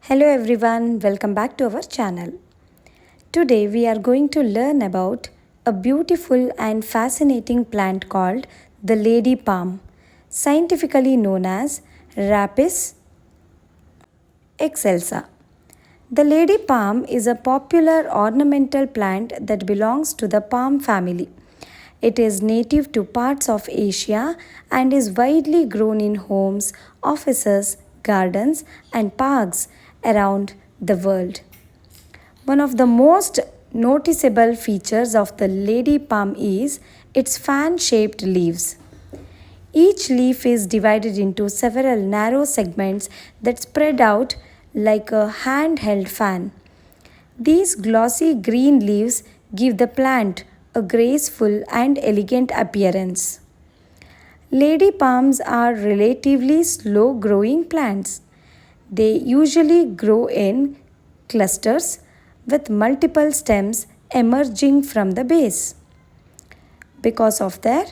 Hello everyone, welcome back to our channel. Today we are going to learn about a beautiful and fascinating plant called the lady palm, scientifically known as Rhapis excelsa. The lady palm is a popular ornamental plant that belongs to the palm family. It is native to parts of Asia and is widely grown in homes, offices, gardens, and parks around the world. One of the most noticeable features of the lady palm is its fan shaped leaves. Each leaf is divided into several narrow segments that spread out like a handheld fan. These glossy green leaves give the plant a graceful and elegant appearance. Lady palms are relatively slow growing plants. They usually grow in clusters with multiple stems emerging from the base. Because of their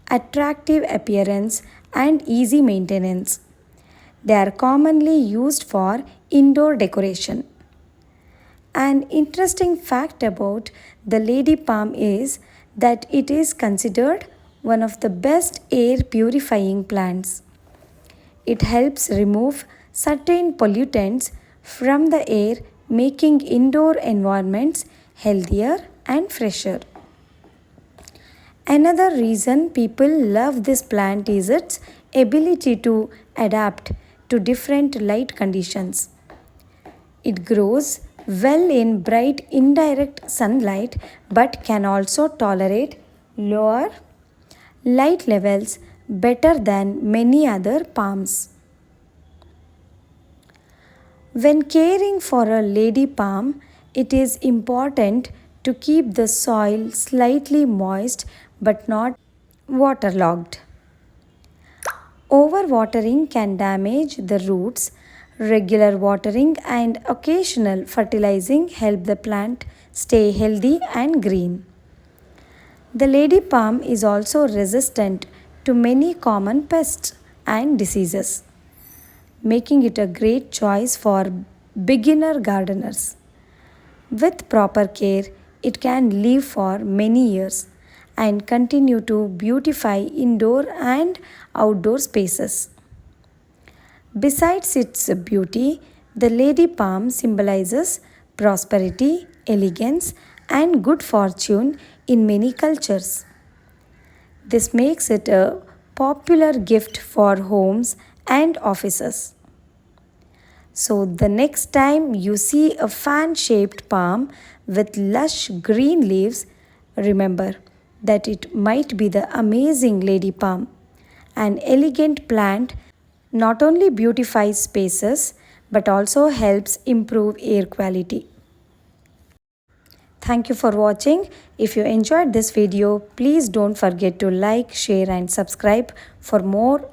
attractive appearance and easy maintenance, they are commonly used for indoor decoration. An interesting fact about the lady palm is that it is considered one of the best air purifying plants. It helps remove certain pollutants from the air, making indoor environments healthier and fresher. Another reason people love this plant is its ability to adapt to different light conditions. It grows well in bright indirect sunlight but can also tolerate lower light levels better than many other palms. When caring for a lady palm, it is important to keep the soil slightly moist but not waterlogged. Overwatering can damage the roots. Regular watering and occasional fertilizing help the plant stay healthy and green. The lady palm is also resistant to many common pests and diseases, making it a great choice for beginner gardeners. With proper care, it can live for many years and continue to beautify indoor and outdoor spaces. Besides its beauty, the lady palm symbolizes prosperity, elegance, and good fortune in many cultures. This makes it a popular gift for homes and offices. So, the next time you see a fan shaped palm with lush green leaves, remember that it might be the amazing lady palm. An elegant plant not only beautifies spaces but also helps improve air quality. Thank you for watching. If you enjoyed this video, please don't forget to like, share and subscribe for more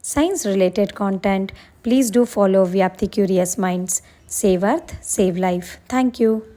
science related content. Please do follow Vyapti Curious Minds. Save Earth, Save Life. Thank you.